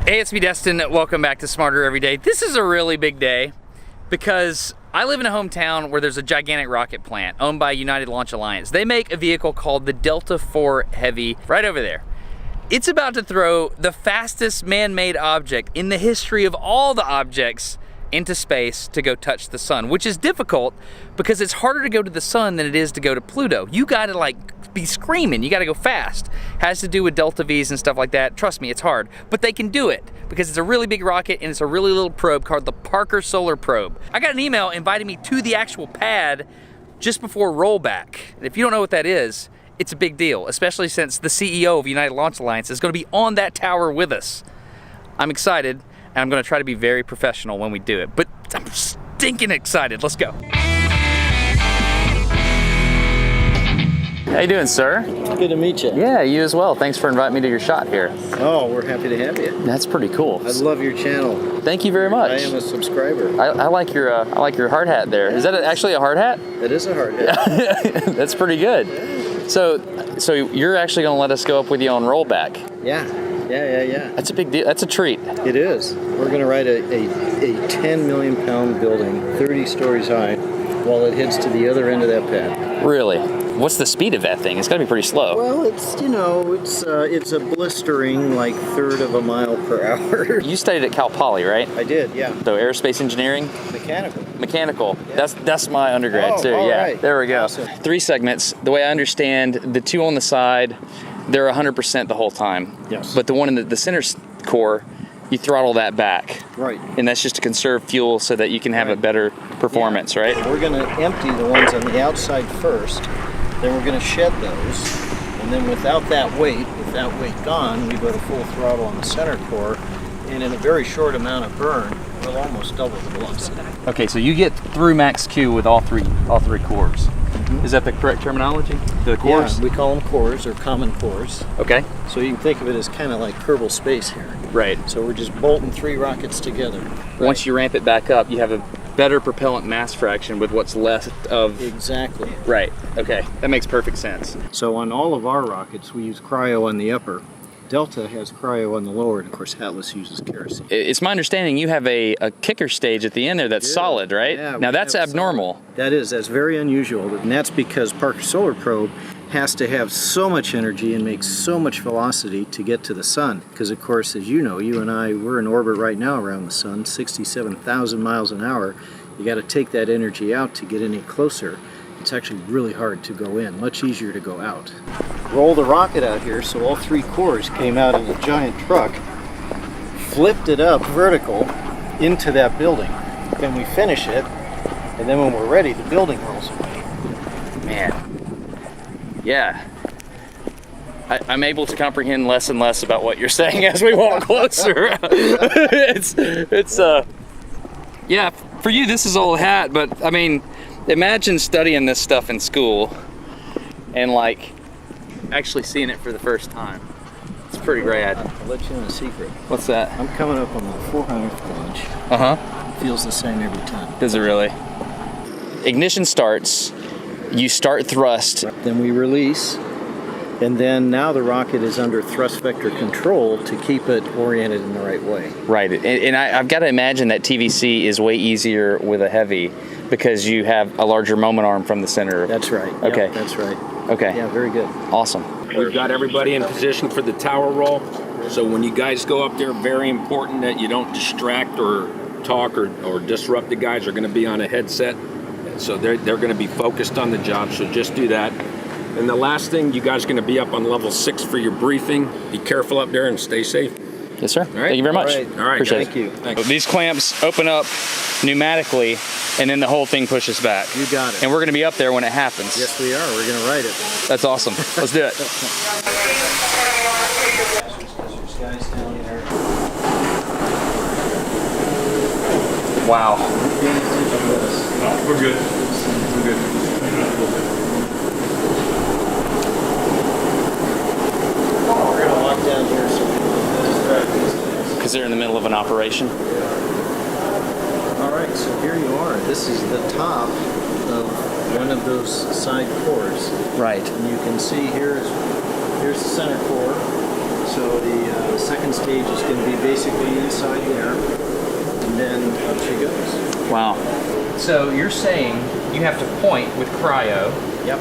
Hey, it's me, Destin. Welcome back to Smarter Every Day. This is a really big day because I live in a hometown where there's a gigantic rocket plant owned by United Launch Alliance. They make a vehicle called the Delta IV Heavy right over there. It's about to throw the fastest man-made object in the history of all the objects into space to go touch the sun, which is difficult because it's harder to go to the sun than it is to go to Pluto. You gotta like be screaming, you gotta go fast. Has to do with Delta V's and stuff like that. Trust me, it's hard, but they can do it because it's a really big rocket and it's a really little probe called the Parker Solar Probe. I got an email inviting me to the actual pad just before rollback. And if you don't know what that is, it's a big deal, especially since the CEO of United Launch Alliance is gonna be on that tower with us. I'm excited. And I'm gonna try to be very professional when we do it, but I'm stinking excited. Let's go. How you doing, sir? Good to meet you. Yeah, you as well. Thanks for inviting me to your shot here. Oh, we're happy to have you. That's pretty cool. I love your channel. Thank you very much. I am a subscriber. I like your hard hat there. Is that actually a hard hat? It is a hard hat. That's pretty good. Yeah. So you're actually gonna let us go up with you on rollback? Yeah. That's a big deal. That's a treat. It is. We're going to ride a 10 million pound building, 30 stories high, while it heads to the other end of that pad. Really? What's the speed of that thing? It's got to be pretty slow. Well, it's a blistering like third of a mile per hour. You studied at Cal Poly, right? I did, yeah. So aerospace engineering? Mechanical. Yeah. That's my undergrad too. All yeah. right. There we go. Awesome. 3 segments. The way I understand, the 2 on the side, they're 100% the whole time. Yes. But the one in the center core, you throttle that back. Right. And that's just to conserve fuel so that you can have a better performance, right? We're going to empty the ones on the outside first, then we're going to shed those, and then with that weight gone, we go to full throttle on the center core, and in a very short amount of burn, we'll almost double the velocity. Okay, so you get through max Q with all three cores. Is that the correct terminology? The cores? Yeah, we call them cores or common cores. Okay. So you can think of it as kind of like Kerbal Space here. Right. So we're just bolting 3 rockets together. Once you ramp it back up, you have a better propellant mass fraction with what's left of... Exactly. Right. Okay. That makes perfect sense. So on all of our rockets, we use cryo on the upper. Delta has cryo on the lower, and of course Atlas uses kerosene. It's my understanding you have a kicker stage at the end there that's solid, right? Yeah, now that's abnormal. That's very unusual, and that's because Parker Solar Probe has to have so much energy and make so much velocity to get to the sun. Because of course, as you know, you and I, we're in orbit right now around the sun, 67,000 miles an hour. You got to take that energy out to get any closer. It's actually really hard to go in, much easier to go out. Roll the rocket out here, so all 3 cores came out in a giant truck, flipped it up vertical into that building. Then we finish it, and then when we're ready, the building rolls away. Man, yeah. I'm able to comprehend less and less about what you're saying as we walk closer. Yeah, for you this is all hat, but I mean, imagine studying this stuff in school and like actually seeing it for the first time. It's pretty rad. I'll let you in a secret. What's that? I'm coming up on the 400th plunge. Feels the same every time. Does it really? Ignition starts, you start thrust. Then we release, and then now the rocket is under thrust vector control to keep it oriented in the right way. Right, and I've got to imagine that TVC is way easier with a heavy because you have a larger moment arm from the center. That's right. Okay. Yep, that's right. Okay. Yeah, very good. Awesome. We've got everybody in position for the tower roll. So when you guys go up there, very important that you don't distract or talk or disrupt the guys. They're going to be on a headset. So they're going to be focused on the job. So just do that. And the last thing, you guys are going to be up on level 6 for your briefing. Be careful up there and stay safe. Yes, sir. All right. Thank you very much. All right. Appreciate Thank you. Thanks. These clamps open up pneumatically, and then the whole thing pushes back. You got it. And we're going to be up there when it happens. Yes, we are. We're going to ride it. That's awesome. Let's do it. Wow. No, we're good. We're good. We're going to walk down here so we don't distract these guys. Because they're in the middle of an operation. All right, so here you are. This is the top of one of those side cores. Right. And you can see here's the center core. So the second stage is going to be basically inside there, and then up she goes. Wow. So you're saying you have to point with cryo. Yep.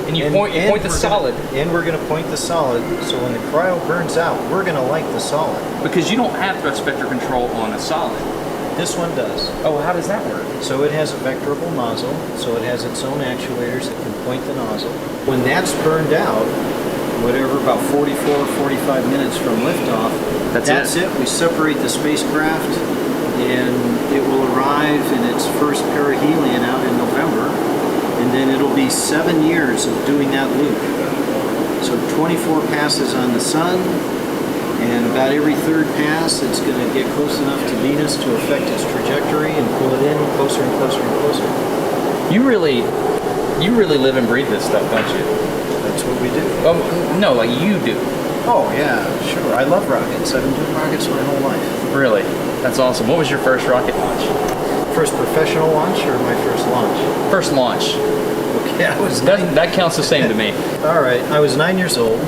And you point the solid. And we're going to point the solid, so when the cryo burns out, we're going to light the solid. Because you don't have thrust vector control on a solid. This one does. Oh, how does that work? So it has a vectorable nozzle, so it has its own actuators that can point the nozzle. When that's burned out, whatever, about 44, 45 minutes from liftoff, that's it. We separate the spacecraft, and it will arrive in its first perihelion out in November, and then it'll be 7 years of doing that loop. So 24 passes on the sun, and about every third pass, it's going to get close enough to Venus to affect its trajectory and pull it in closer and closer and closer. You really live and breathe this stuff, don't you? That's what we do. No, like you do. Oh yeah, sure. I love rockets. I've been doing rockets my whole life. Really? That's awesome. What was your first rocket launch? First professional launch or my first launch? First launch. Okay, That counts the same to me. All right, I was 9 years old,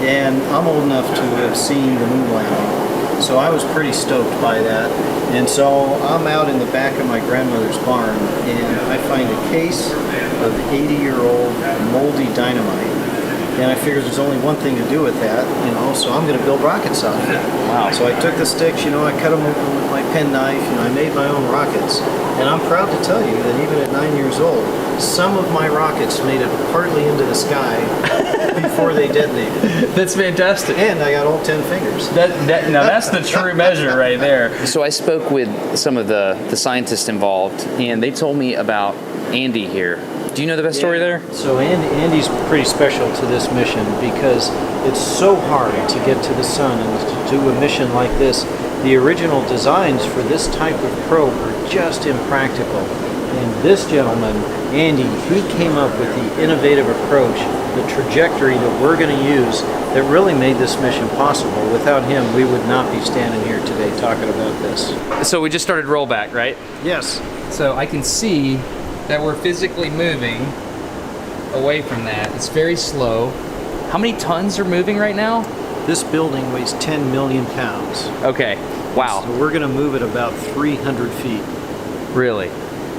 and I'm old enough to have seen the moon landing, so I was pretty stoked by that. And so I'm out in the back of my grandmother's barn, and I find a case of 80-year-old moldy dynamite. And I figured there's only one thing to do with that, so I'm going to build rockets out of it. Wow. So I took the sticks, I cut them open with my penknife, I made my own rockets. And I'm proud to tell you that even at 9 years old, some of my rockets made it partly into the sky before they detonated. That's fantastic. And I got all 10 fingers. Now that's the true measure right there. So I spoke with some of the scientists involved, and they told me about Andy here. Do you know the best story there? So Andy's pretty special to this mission because it's so hard to get to the sun and to do a mission like this. The original designs for this type of probe are just impractical. And this gentleman, Andy, he came up with the innovative approach, the trajectory that we're going to use that really made this mission possible. Without him, we would not be standing here today talking about this. So we just started rollback, right? Yes. So I can see that we're physically moving away from that. It's very slow. How many tons are moving right now? This building weighs 10 million pounds. Okay, wow. So we're going to move at about 300 feet. Really?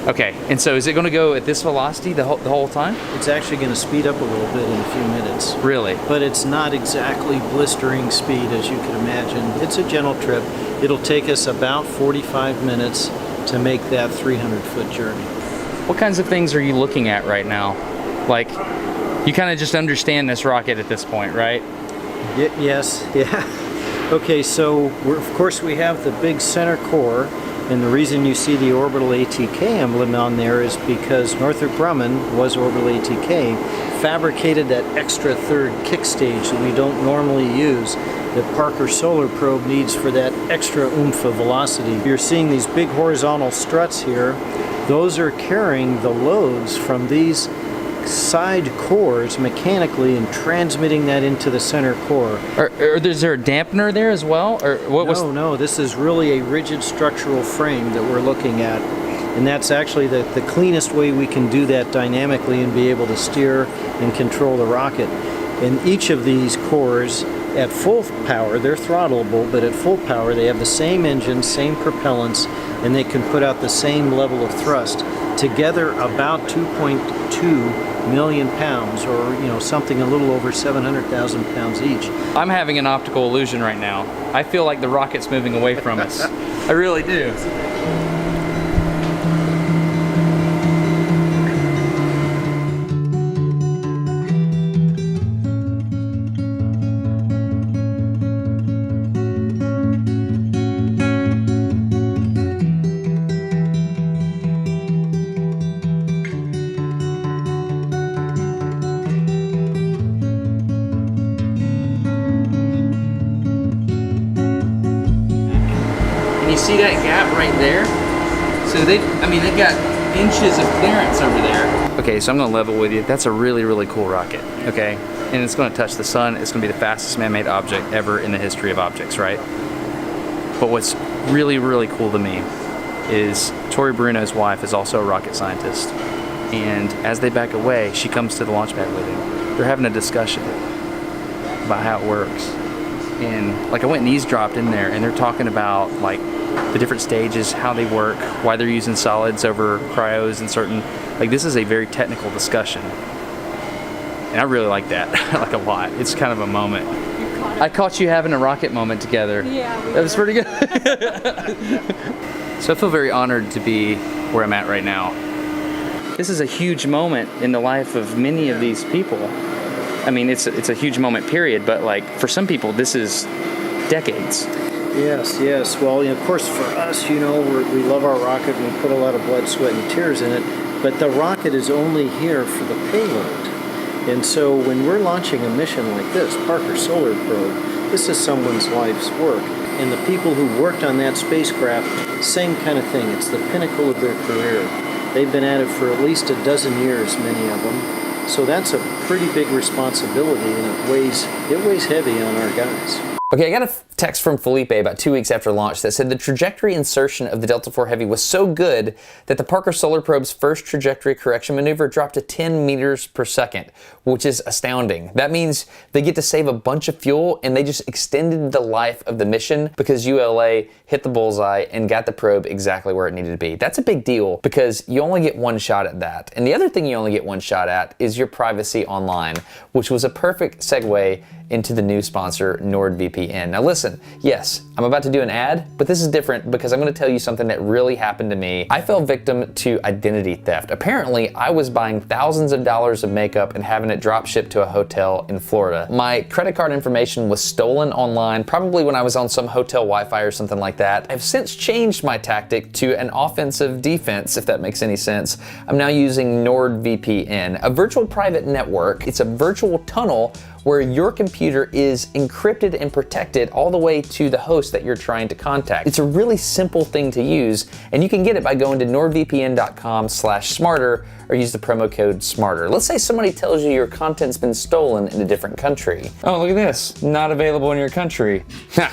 Okay, and so is it going to go at this velocity the whole time? It's actually going to speed up a little bit in a few minutes. Really? But it's not exactly blistering speed as you can imagine. It's a gentle trip. It'll take us about 45 minutes to make that 300-foot journey. What kinds of things are you looking at right now? Like, you kind of just understand this rocket at this point, right? Yes, yeah. Okay, so of course we have the big center core, and the reason you see the orbital ATK emblem on there is because Northrop Grumman was orbital ATK, fabricated that extra third kick stage that we don't normally use, that Parker Solar Probe needs for that extra oomph of velocity. You're seeing these big horizontal struts here. Those are carrying the loads from these side cores mechanically and transmitting that into the center core. Is there a dampener there as well? Or what was? No, this is really a rigid structural frame that we're looking at. And that's actually the cleanest way we can do that dynamically and be able to steer and control the rocket. And each of these cores at full power, they're throttleable, but at full power they have the same engine, same propellants, and they can put out the same level of thrust. Together about 2.2 million pounds, or something a little over 700,000 pounds each. I'm having an optical illusion right now. I feel like the rocket's moving away from us. I really do. You see that gap right there? So they've got inches of clearance over there. Okay, so I'm gonna level with you. That's a really, really cool rocket, okay? And it's gonna touch the sun. It's gonna be the fastest man-made object ever in the history of objects, right? But what's really, really cool to me is Tory Bruno's wife is also a rocket scientist. And as they back away, she comes to the launch pad with him. They're having a discussion. about how it works. And like I went and eavesdropped in there, and they're talking about like the different stages, how they work, why they're using solids over cryos and certain, like this is a very technical discussion. And I really like that, like a lot. It's kind of a moment. I caught you having a rocket moment together. Yeah, that was pretty good. So I feel very honored to be where I'm at right now. This is a huge moment in the life of many of these people. I mean, it's a huge moment, period, but like for some people, this is decades. Yes. Well, of course, for us, we love our rocket and we put a lot of blood, sweat, and tears in it, but the rocket is only here for the payload. And so when we're launching a mission like this, Parker Solar Probe, this is someone's life's work. And the people who worked on that spacecraft, same kind of thing. It's the pinnacle of their career. They've been at it for at least a dozen years, many of them. So that's a pretty big responsibility, and it weighs heavy on our guys. Okay, I got a text from Felipe about 2 weeks after launch that said the trajectory insertion of the Delta IV Heavy was so good that the Parker Solar Probe's first trajectory correction maneuver dropped to 10 meters per second, which is astounding. That means they get to save a bunch of fuel, and they just extended the life of the mission because ULA hit the bullseye and got the probe exactly where it needed to be. That's a big deal because you only get one shot at that. And the other thing you only get one shot at is your privacy online, which was a perfect segue into the new sponsor, NordVPN. Now listen, yes, I'm about to do an ad, but this is different because I'm gonna tell you something that really happened to me. I fell victim to identity theft. Apparently, I was buying thousands of dollars of makeup and having it drop shipped to a hotel in Florida. My credit card information was stolen online, probably when I was on some hotel Wi-Fi or something like that. I've since changed my tactic to an offensive defense, if that makes any sense. I'm now using NordVPN, a virtual private network. It's a virtual tunnel where your computer is encrypted and protected all the way to the host that you're trying to contact. It's a really simple thing to use, and you can get it by going to nordvpn.com/smarter or use the promo code SMARTER. Let's say somebody tells you your content's been stolen in a different country. Oh, look at this, not available in your country. Ha!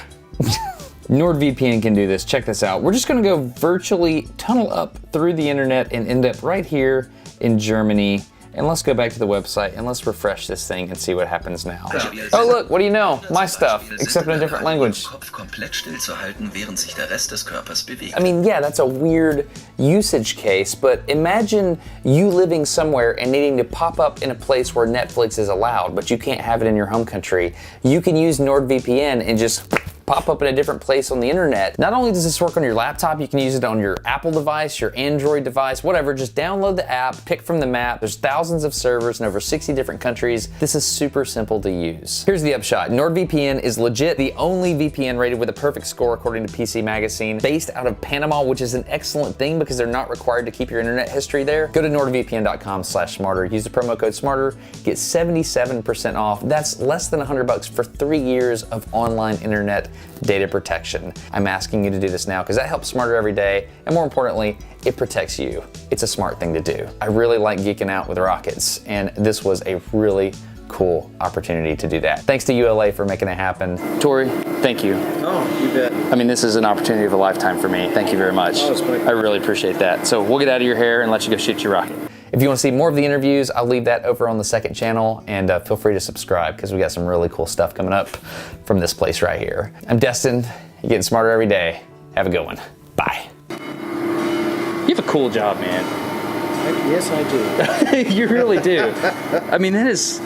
NordVPN can do this, check this out. We're just gonna go virtually tunnel up through the internet and end up right here in Germany. And let's go back to the website and let's refresh this thing and see what happens now. Oh look, what do you know? My stuff, except in a different language. I mean, yeah, that's a weird usage case, but imagine you living somewhere and needing to pop up in a place where Netflix is allowed, but you can't have it in your home country. You can use NordVPN and just pop up in a different place on the internet. Not only does this work on your laptop, you can use it on your Apple device, your Android device, whatever. Just download the app, pick from the map. There's thousands of servers in over 60 different countries. This is super simple to use. Here's the upshot. NordVPN is legit the only VPN rated with a perfect score according to PC Magazine, based out of Panama, which is an excellent thing because they're not required to keep your internet history there. Go to nordvpn.com/smarter, use the promo code SMARTER, get 77% off. That's less than $100 for 3 years of online internet data protection. I'm asking you to do this now because that helps Smarter every day, and more importantly, it protects you. It's a smart thing to do. I really like geeking out with rockets, and this was a really cool opportunity to do that. Thanks to ULA for making it happen. Tory, thank you. Oh, you bet. I mean, this is an opportunity of a lifetime for me. Thank you very much. Oh, it's my pleasure. I really appreciate that. So we'll get out of your hair and let you go shoot your rocket. If you want to see more of the interviews, I'll leave that over on the second channel, and feel free to subscribe because we got some really cool stuff coming up from this place right here. I'm Destin. You're getting smarter every day. Have a good one. Bye. You have a cool job, man. Yes, I do. You really do. I mean, that is